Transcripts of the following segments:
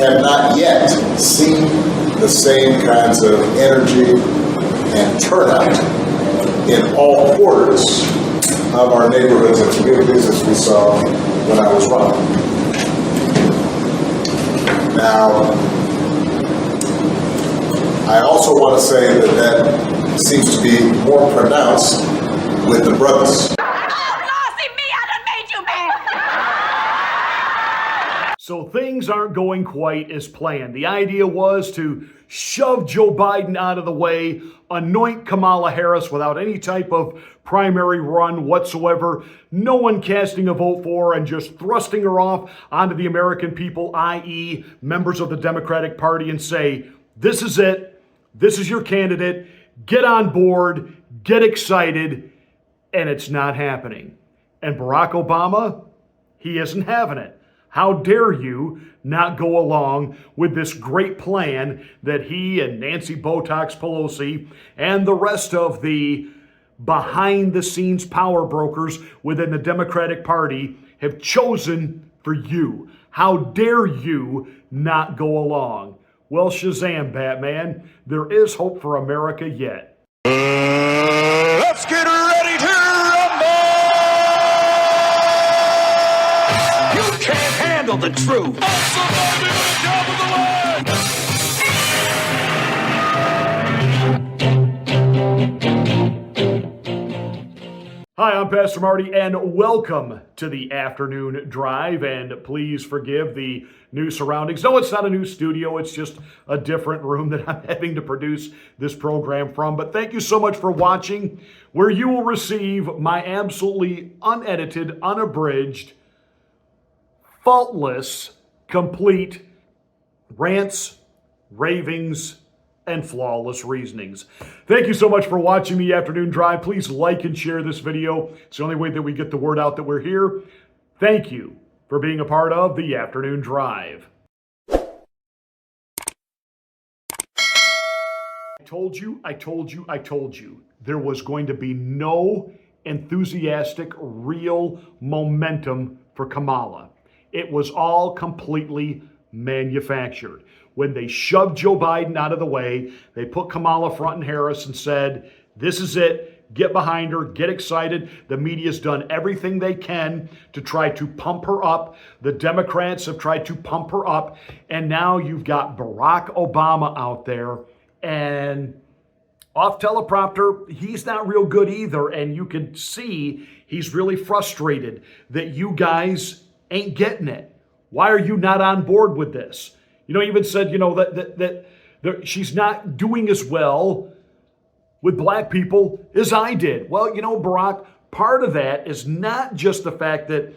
have not yet seen the same kinds of energy and turnout in all quarters of our neighborhoods and communities as we saw when I was running. Now, I also want to say that seems to be more pronounced with the brothers. So things aren't going quite as planned. The idea was to shove Joe Biden out of the way, anoint Kamala Harris without any type of primary run whatsoever, no one casting a vote for her, and just thrusting her off onto the American people, i.e. members of the Democratic Party, and say, this is it, this is your candidate, get on board, get excited, and it's not happening. And Barack Obama, he isn't having it. How dare you not go along with this great plan that he and Nancy Botox Pelosi and the rest of the behind-the-scenes power brokers within the Democratic Party have chosen for you? How dare you not go along? Well, Shazam, Batman, there is hope for America yet. Let's get ready to rumble! You can't handle the truth. Somebody on the top of the line. Hi, I'm Pastor Marty, and welcome to the afternoon drive. And please forgive the new surroundings. No, it's not a new studio. It's just a different room that I'm having to produce this program from. But thank you so much for watching, where you will receive my absolutely unedited, unabridged, faultless, complete rants, ravings, and flawless reasonings. Thank you so much for watching the afternoon drive. Please like and share this video. It's the only way that we get the word out that we're here. Thank you for being a part of the afternoon drive. I told you, there was going to be no enthusiastic, real momentum for Kamala. It was all completely manufactured. When they shoved Joe Biden out of the way, they put Kamala front and Harris and said, this is it, get behind her, get excited. The media's done everything they can to try to pump her up. The Democrats have tried to pump her up. And now you've got Barack Obama out there, and off teleprompter, he's not real good either. And you can see he's really frustrated that you guys ain't getting it. Why are you not on board with this? You know, he even said, that she's not doing as well with black people as I did. Well, Barack, part of that is not just the fact that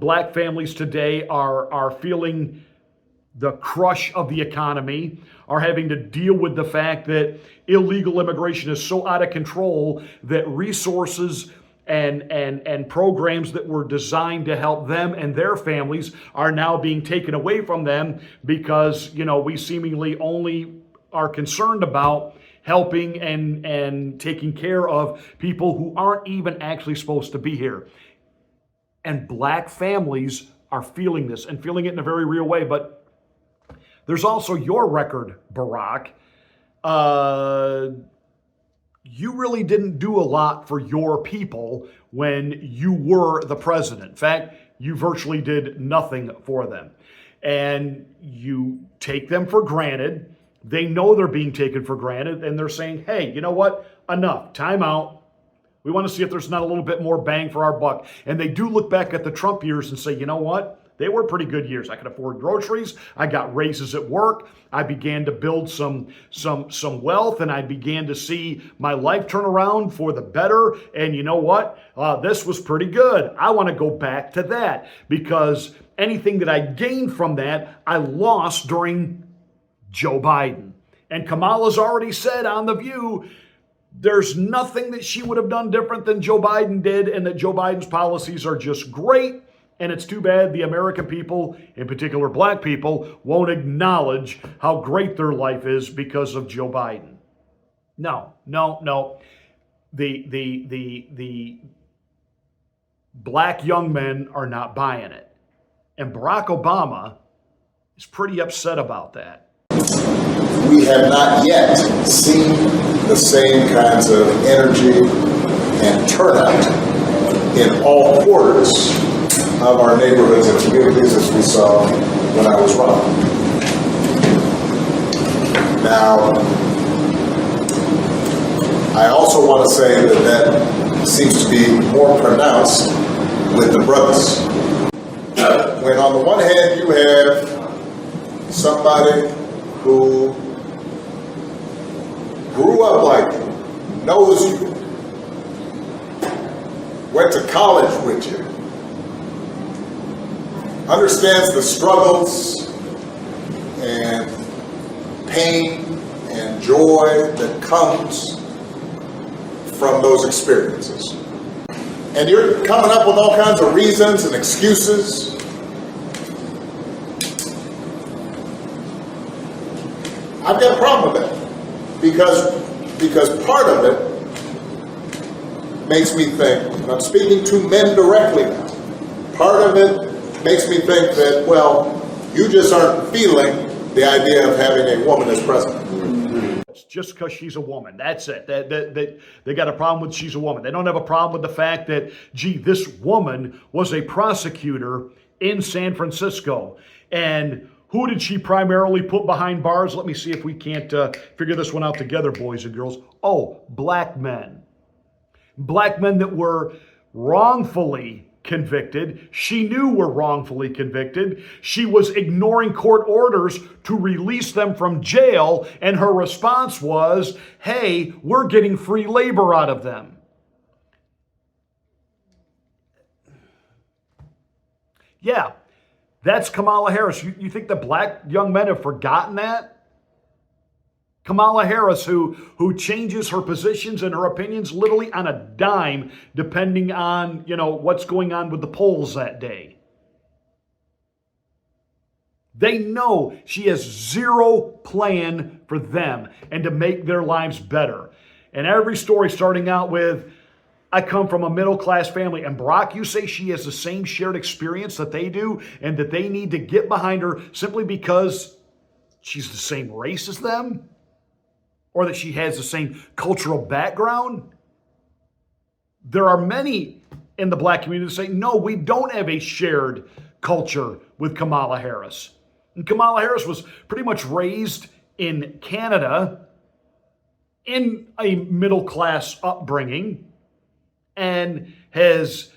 black families today are feeling the crush of the economy, are having to deal with the fact that illegal immigration is so out of control that resources and programs that were designed to help them and their families are now being taken away from them because, we seemingly only are concerned about helping and taking care of people who aren't even actually supposed to be here. And black families are feeling this and feeling it in a very real way. But there's also your record, Barack. You really didn't do a lot for your people when you were the president. In fact, you virtually did nothing for them. And you take them for granted. They know they're being taken for granted, and they're saying, hey, you know what? Enough. Time out. We want to see if there's not a little bit more bang for our buck. And they do look back at the Trump years and say, you know what? They were pretty good years. I could afford groceries. I got raises at work. I began to build some wealth, and I began to see my life turn around for the better. And you know what? This was pretty good. I want to go back to that because anything that I gained from that, I lost during Joe Biden. And Kamala's already said on The View, there's nothing that she would have done different than Joe Biden did, and that Joe Biden's policies are just great. And it's too bad the American people, in particular black people, won't acknowledge how great their life is because of Joe Biden. No. The black young men are not buying it. And Barack Obama is pretty upset about that. We have not yet seen the same kinds of energy and turnout in all quarters of our neighborhoods and communities as we saw when I was running. Now, I also want to say that seems to be more pronounced with the brothers. When on the one hand you have somebody who grew up like you, knows you, went to college with you, understands the struggles and pain and joy that comes from those experiences. And you're coming up with all kinds of reasons and excuses. I've got a problem with that because part of it makes me think, and I'm speaking to men directly now, part of it makes me think that, well, you just aren't feeling the idea of having a woman as president. It's just because she's a woman. That's it. They got a problem with she's a woman. They don't have a problem with the fact that, gee, this woman was a prosecutor in San Francisco. And who did she primarily put behind bars? Let me see if we can't figure this one out together, boys and girls. Oh, black men. Black men that were wrongfully convicted. She knew were wrongfully convicted. She was ignoring court orders to release them from jail, and her response was, hey, we're getting free labor out of them. Yeah, that's Kamala Harris. You think the black young men have forgotten that? Kamala Harris, who changes her positions and her opinions literally on a dime, depending on, what's going on with the polls that day. They know she has zero plan for them and to make their lives better. And every story starting out with, I come from a middle-class family. And Barack, you say she has the same shared experience that they do and that they need to get behind her simply because she's the same race as them? Or that she has the same cultural background? There are many in the black community that say, no, we don't have a shared culture with Kamala Harris. And Kamala Harris was pretty much raised in Canada in a middle-class upbringing and has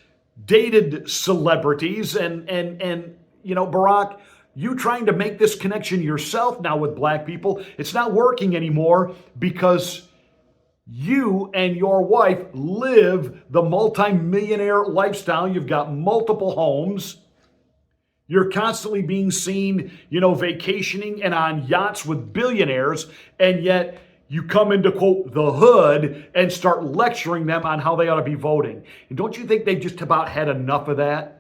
dated celebrities and Barack, you trying to make this connection yourself now with black people, it's not working anymore because you and your wife live the multi-millionaire lifestyle. You've got multiple homes. You're constantly being seen, vacationing and on yachts with billionaires, and yet you come into, quote, the hood and start lecturing them on how they ought to be voting. And don't you think they've just about had enough of that?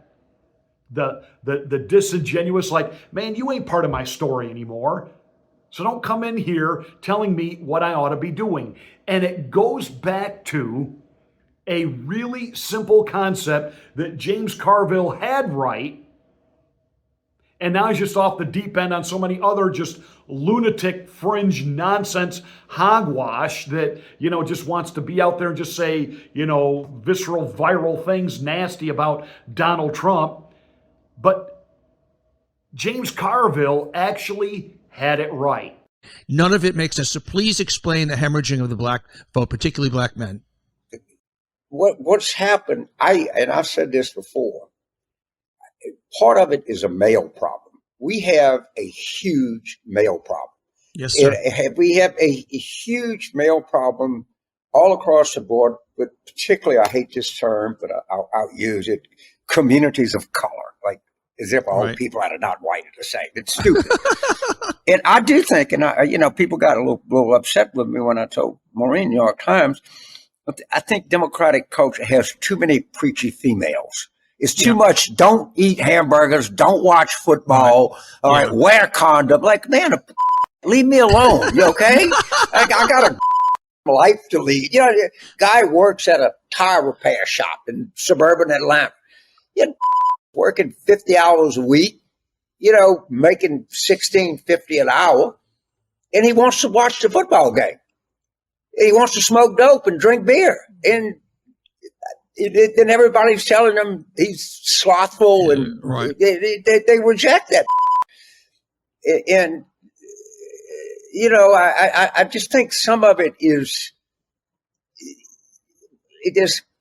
The disingenuous, like, man, you ain't part of my story anymore. So don't come in here telling me what I ought to be doing. And it goes back to a really simple concept that James Carville had right. And now he's just off the deep end on so many other just lunatic, fringe, nonsense hogwash that, just wants to be out there and just say, visceral, viral things nasty about Donald Trump. But James Carville actually had it right. None of it makes sense. So please explain the hemorrhaging of the black vote, particularly black men. What's happened, I've said this before, part of it is a male problem. We have a huge male problem. Yes, sir. We have a huge male problem all across the board, but particularly, I hate this term, but I'll use it, communities of color. Like, as if all people that are not white are the same. It's stupid. And I do think, and people got a little upset with me when I told Maureen, New York Times, but I think democratic culture has too many preachy females. It's too much. Don't eat hamburgers. Don't watch football. All right, wear condom. Like, man, leave me alone. You okay? I got a life to lead. Guy works at a tire repair shop in suburban Atlanta. Working 50 hours a week. making $16.50 an hour, and he wants to watch the football game. And he wants to smoke dope and drink beer. And then everybody's telling him he's slothful, and right. they reject that. And, I just think some of it is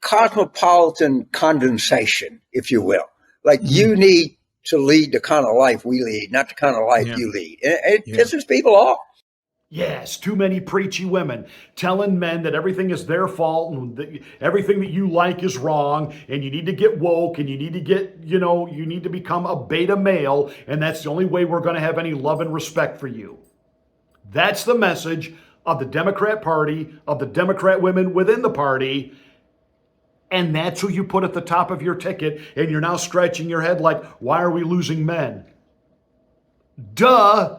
cosmopolitan condensation, if you will. Like, you need to lead the kind of life we lead, not the kind of life you lead. And it pisses people off. Yes, too many preachy women telling men that everything is their fault and that everything that you like is wrong, and you need to get woke, and you need to get, you need to become a beta male, and that's the only way we're going to have any love and respect for you. That's the message of the Democrat Party, of the Democrat women within the party, and that's who you put at the top of your ticket, and you're now scratching your head like, why are we losing men? Duh.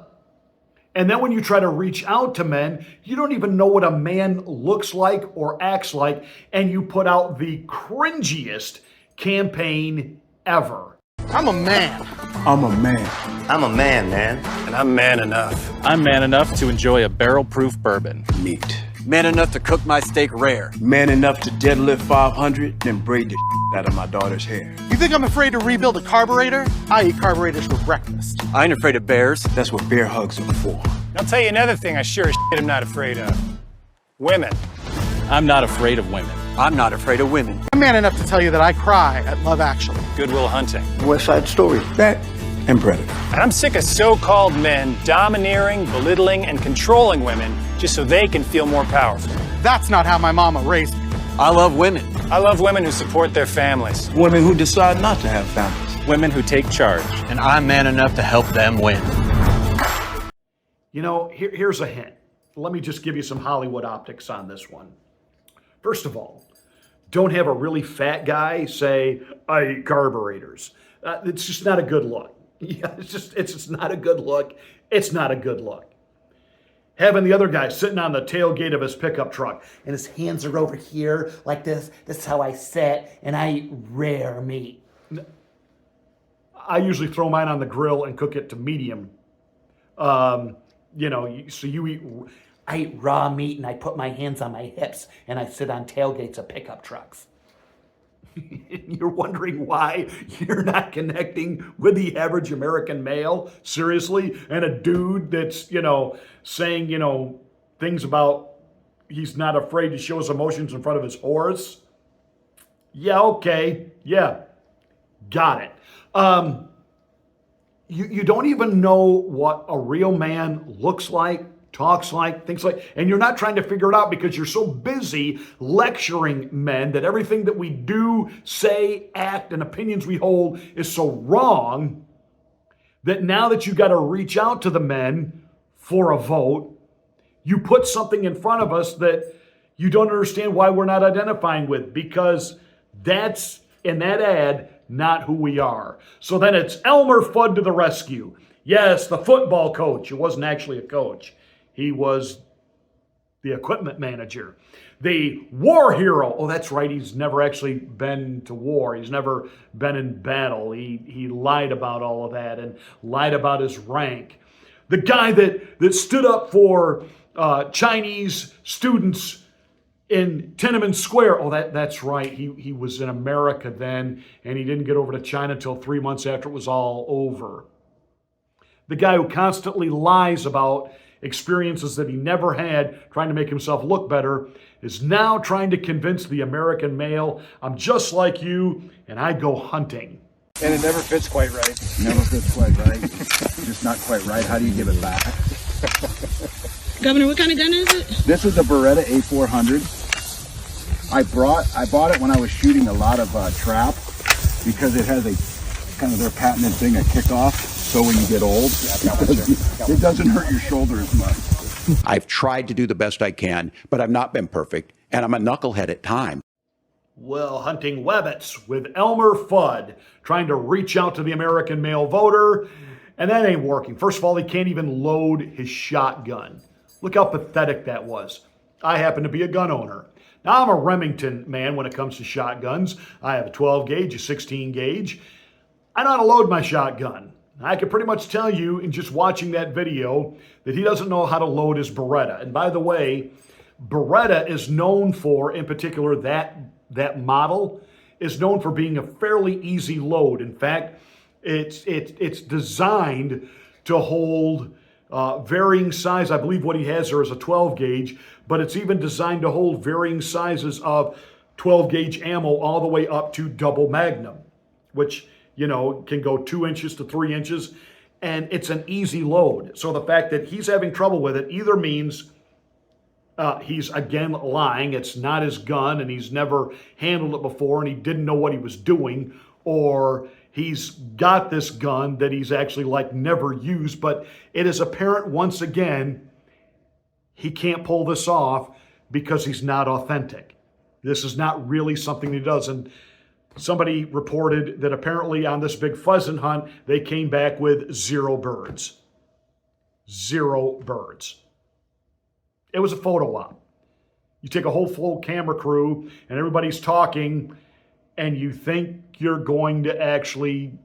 And then when you try to reach out to men, you don't even know what a man looks like or acts like, and you put out the cringiest campaign ever. I'm a man. I'm a man. I'm a man, man. And I'm man enough. I'm man enough to enjoy a barrel-proof bourbon. Meat. Man enough to cook my steak rare. Man enough to deadlift 500, then braid the out of my daughter's hair. You think I'm afraid to rebuild a carburetor? I eat carburetors for breakfast. I ain't afraid of bears. That's what bear hugs are for. I'll tell you another thing I sure as shit am not afraid of. Women. I'm not afraid of women. I'm not afraid of women. I'm man enough to tell you that I cry at Love Actually. Good Will Hunting. West Side Story. That and Predator. And I'm sick of so-called men domineering, belittling, and controlling women just so they can feel more powerful. That's not how my mama raised me. I love women. I love women who support their families. Women who decide not to have families. Women who take charge. And I'm man enough to help them win. Here's a hint. Let me just give you some Hollywood optics on this one. First of all, don't have a really fat guy say, I eat carburetors. It's just not a good look. Yeah, it's just not a good look. It's not a good look. Having the other guy sitting on the tailgate of his pickup truck and his hands are over here like this. This is how I sit, and I eat rare meat. I usually throw mine on the grill and cook it to medium. So you eat. I eat raw meat, and I put my hands on my hips, and I sit on tailgates of pickup trucks. You're wondering why you're not connecting with the average American male? Seriously? And a dude that's, saying, things about he's not afraid to show his emotions in front of his horse? Yeah, okay. Yeah. Got it. You don't even know what a real man looks like, talks like, things like, and you're not trying to figure it out because you're so busy lecturing men that everything that we do, say, act, and opinions we hold is so wrong that now that you got to reach out to the men for a vote, you put something in front of us that you don't understand why we're not identifying with, because that's, in that ad, not who we are. So then it's Elmer Fudd to the rescue. Yes, the football coach. It wasn't actually a coach. He was the equipment manager. The war hero. Oh, that's right. He's never actually been to war. He's never been in battle. He lied about all of that and lied about his rank. The guy that stood up for Chinese students in Tiananmen Square. Oh, that's right. He was in America then, and he didn't get over to China until 3 months after it was all over. The guy who constantly lies about experiences that he never had, trying to make himself look better, is now trying to convince the American male, I'm just like you, and I go hunting. And it never fits quite right. Never fits quite right. Just not quite right. How do you give it back? Governor, what kind of gun is it? This is a Beretta A400. I bought it when I was shooting a lot of trap because it has a kind of their patented thing, a kickoff. So when you get old, it doesn't hurt your shoulder as much. I've tried to do the best I can, but I've not been perfect, and I'm a knucklehead at times. Well, hunting Webbits with Elmer Fudd, trying to reach out to the American male voter, and that ain't working. First of all, he can't even load his shotgun. Look how pathetic that was. I happen to be a gun owner. Now, I'm a Remington man when it comes to shotguns. I have a 12 gauge, a 16 gauge. I know how to load my shotgun. I can pretty much tell you in just watching that video that he doesn't know how to load his Beretta. And by the way, Beretta is known for, in particular, that model is known for being a fairly easy load. In fact, it's designed to hold varying size. I believe what he has there is a 12 gauge, but it's even designed to hold varying sizes of 12 gauge ammo all the way up to double magnum, which, you know, can go 2 inches to 3 inches, and it's an easy load. So the fact that he's having trouble with it either means he's, again, lying. It's not his gun, and he's never handled it before, and he didn't know what he was doing, or he's got this gun that he's actually, like, never used. But it is apparent, once again, he can't pull this off because he's not authentic. This is not really something he does. And somebody reported that apparently on this big pheasant hunt, they came back with 0 birds. 0 birds. It was a photo op. You take a whole full camera crew and everybody's talking, and you think you're going to actually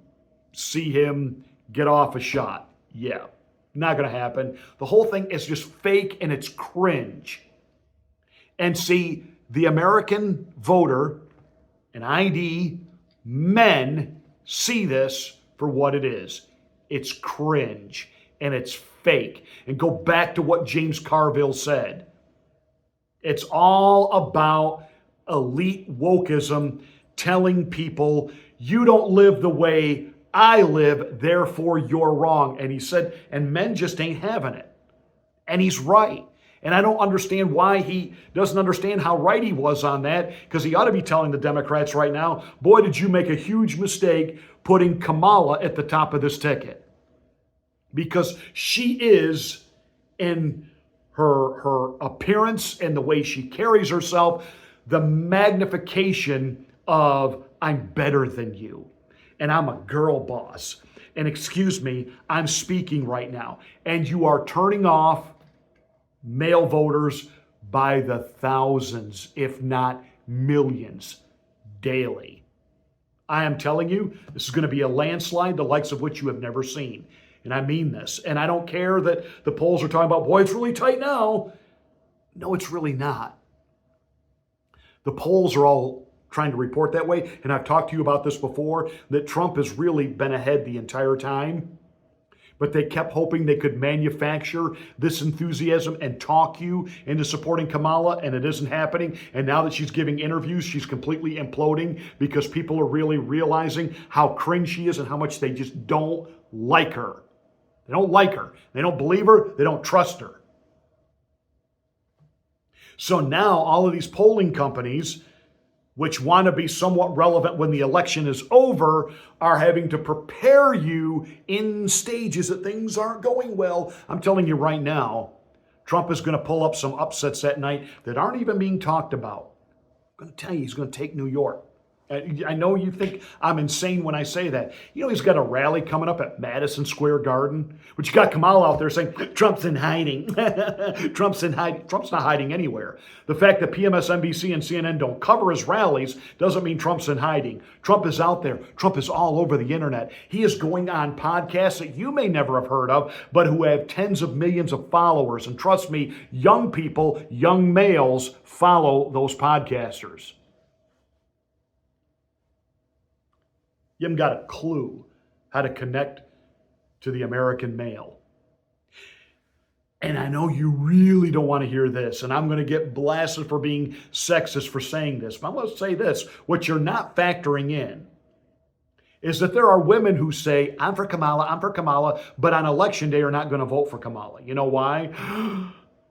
see him get off a shot. Yeah, not going to happen. The whole thing is just fake, and it's cringe. And see, the American voter and ID men see this for what it is. It's cringe, and it's fake. And go back to what James Carville said. It's all about elite wokeism telling people, you don't live the way I live, therefore you're wrong. And he said, and men just ain't having it. And he's right. And I don't understand why he doesn't understand how right he was on that, because he ought to be telling the Democrats right now, boy, did you make a huge mistake putting Kamala at the top of this ticket. Because she is, in her appearance and the way she carries herself, the magnification of I'm better than you, and I'm a girl boss. And excuse me, I'm speaking right now. And you are turning off male voters by the thousands, if not millions, daily. I am telling you, this is going to be a landslide, the likes of which you have never seen. And I mean this. And I don't care that the polls are talking about, boy, it's really tight now. No, it's really not. The polls are all trying to report that way. And I've talked to you about this before, that Trump has really been ahead the entire time. But they kept hoping they could manufacture this enthusiasm and talk you into supporting Kamala, and it isn't happening. And now that she's giving interviews, she's completely imploding because people are really realizing how cringe she is and how much they just don't like her. They don't like her. They don't believe her. They don't trust her. So now all of these polling companies, which want to be somewhat relevant when the election is over, are having to prepare you in stages that things aren't going well. I'm telling you right now, Trump is going to pull up some upsets that night that aren't even being talked about. I'm going to tell you, he's going to take New York. I know you think I'm insane when I say that. You know, he's got a rally coming up at Madison Square Garden, but you got Kamala out there saying, Trump's in hiding. Trump's in hiding. Trump's not hiding anywhere. The fact that PMSNBC and CNN don't cover his rallies doesn't mean Trump's in hiding. Trump is out there. Trump is all over the internet. He is going on podcasts that you may never have heard of, but who have tens of millions of followers. And trust me, young people, young males follow those podcasters. You haven't got a clue how to connect to the American male. And I know you really don't want to hear this, and I'm going to get blasted for being sexist for saying this, but I'm going to say this. What you're not factoring in is that there are women who say, I'm for Kamala, but on election day are not going to vote for Kamala. You know why?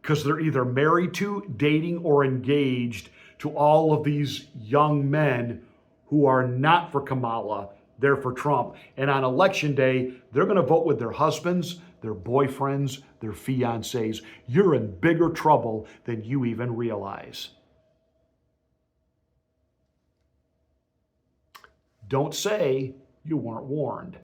Because they're either married to, dating, or engaged to all of these young men who are not for Kamala, they're for Trump. And on election day, they're going to vote with their husbands, their boyfriends, their fiancés. You're in bigger trouble than you even realize. Don't say you weren't warned.